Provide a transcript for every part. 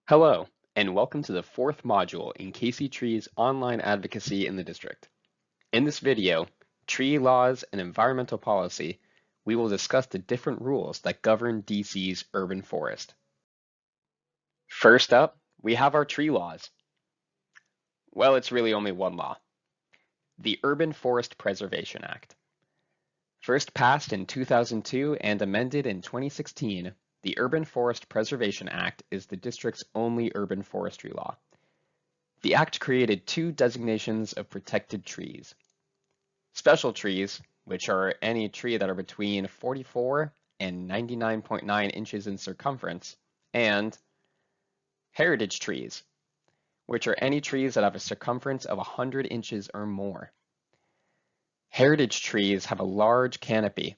Hello, and welcome to the fourth module in Casey Tree's online advocacy in the district. In this video, Tree Laws and Environmental Policy, we will discuss the different rules that govern DC's urban forest. First up, we have our tree laws. Well, it's really only one law, the Urban Forest Preservation Act. First passed in 2002 and amended in 2016, the Urban Forest Preservation Act is the district's only urban forestry law. The act created two designations of protected trees. Special trees, which are any tree that are between 44 and 99.9 inches in circumference, and heritage trees, which are any trees that have a circumference of 100 inches or more. Heritage trees have a large canopy,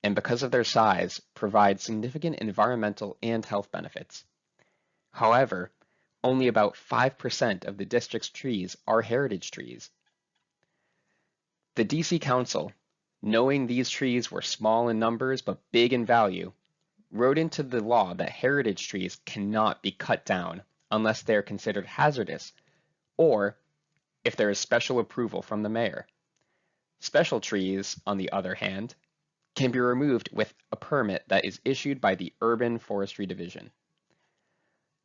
and because of their size, provide significant environmental and health benefits. However, only about 5% of the district's trees are heritage trees. The DC Council, knowing these trees were small in numbers but big in value, wrote into the law that heritage trees cannot be cut down unless they are considered hazardous or if there is special approval from the mayor. Special trees, on the other hand, can be removed with a permit that is issued by the Urban Forestry Division.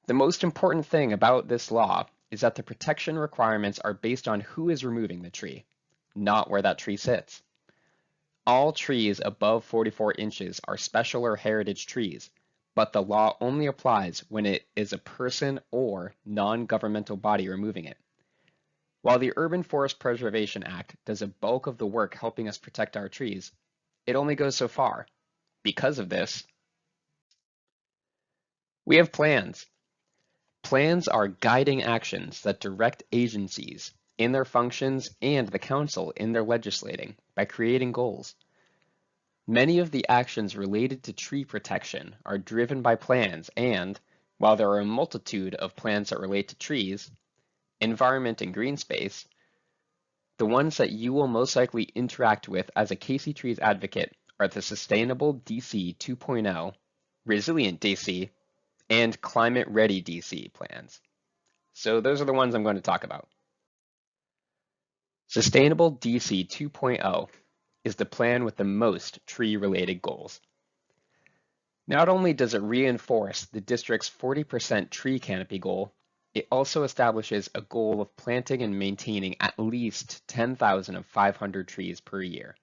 The most important thing about this law is that the protection requirements are based on who is removing the tree, not where that tree sits. All trees above 44 inches are special or heritage trees, but the law only applies when it is a person or non-governmental body removing it. While the Urban Forest Preservation Act does a bulk of the work helping us protect our trees, it only goes so far. Because of this, we have plans. Plans are guiding actions that direct agencies in their functions and the council in their legislating by creating goals. Many of the actions related to tree protection are driven by plans and, while there are a multitude of plans that relate to trees, environment and green space, the ones that you will most likely interact with as a Casey Trees advocate are the Sustainable DC 2.0, Resilient DC, and Climate Ready DC plans. So those are the ones I'm going to talk about. Sustainable DC 2.0 is the plan with the most tree-related goals. Not only does it reinforce the district's 40% tree canopy goal, it also establishes a goal of planting and maintaining at least 10,500 trees per year.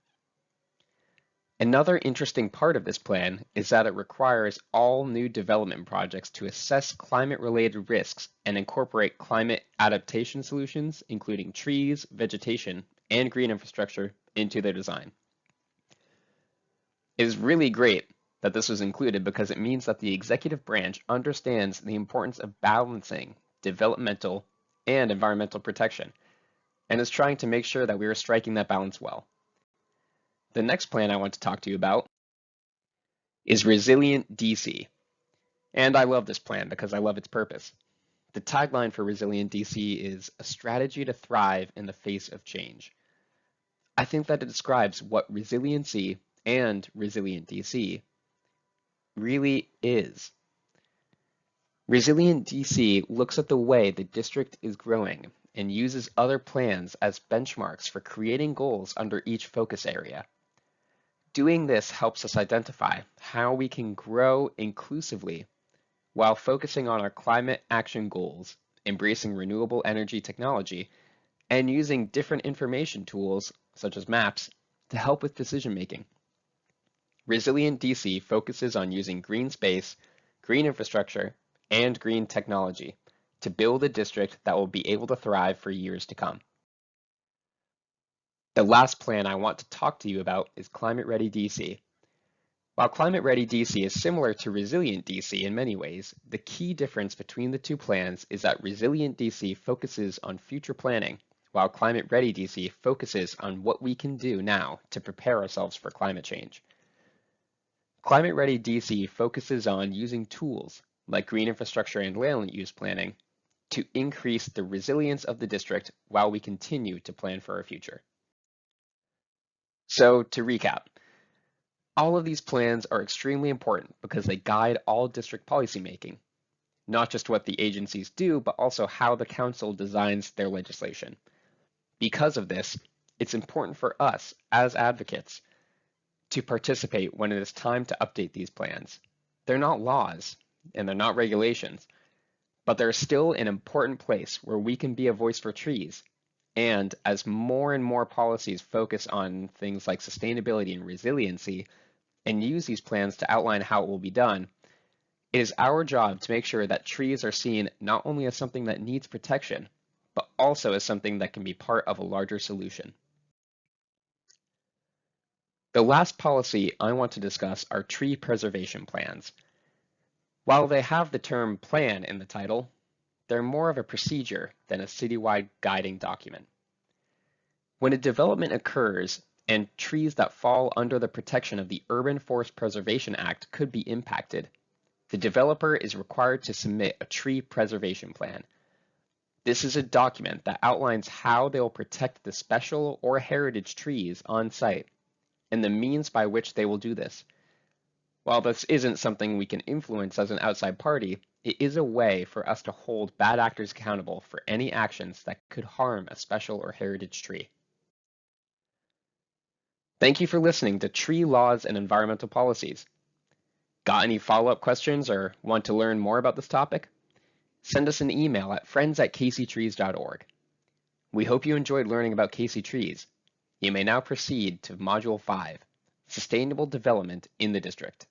Another interesting part of this plan is that it requires all new development projects to assess climate-related risks and incorporate climate adaptation solutions, including trees, vegetation, and green infrastructure, into their design. It is really great that this was included because it means that the executive branch understands the importance of balancing developmental and environmental protection and is trying to make sure that we are striking that balance well. The next plan I want to talk to you about is Resilient DC. And I love this plan because I love its purpose. The tagline for Resilient DC is a strategy to thrive in the face of change. I think that it describes what resiliency and Resilient DC really is. Resilient DC looks at the way the district is growing and uses other plans as benchmarks for creating goals under each focus area. Doing this helps us identify how we can grow inclusively while focusing on our climate action goals, embracing renewable energy technology, and using different information tools, such as maps, to help with decision making. Resilient DC focuses on using green space, green infrastructure, and green technology to build a district that will be able to thrive for years to come. The last plan I want to talk to you about is Climate Ready DC. While Climate Ready DC is similar to Resilient DC in many ways, the key difference between the two plans is that Resilient DC focuses on future planning, while Climate Ready DC focuses on what we can do now to prepare ourselves for climate change. Climate Ready DC focuses on using tools like green infrastructure and land use planning to increase the resilience of the district while we continue to plan for our future. So to recap, all of these plans are extremely important because they guide all district policymaking. not just what the agencies do, but also how the council designs their legislation. Because of this, it's important for us as advocates to participate when it is time to update these plans. They're not laws and they're not regulations, but they're still an important place where we can be a voice for trees. And as more and more policies focus on things like sustainability and resiliency and use these plans to outline how it will be done, it is our job to make sure that trees are seen not only as something that needs protection, but also as something that can be part of a larger solution. The last policy I want to discuss are tree preservation plans. While they have the term plan in the title, they're more of a procedure than a citywide guiding document. When a development occurs and trees that fall under the protection of the Urban Forest Preservation Act could be impacted, the developer is required to submit a tree preservation plan. This is a document that outlines how they will protect the special or heritage trees on site and the means by which they will do this. While this isn't something we can influence as an outside party, it is a way for us to hold bad actors accountable for any actions that could harm a special or heritage tree. Thank you for listening to Tree Laws and Environmental Policies. Got any follow-up questions or want to learn more about this topic? Send us an email at friends@caseytrees.org. We hope you enjoyed learning about Casey Trees. You may now proceed to Module 5, Sustainable Development in the District.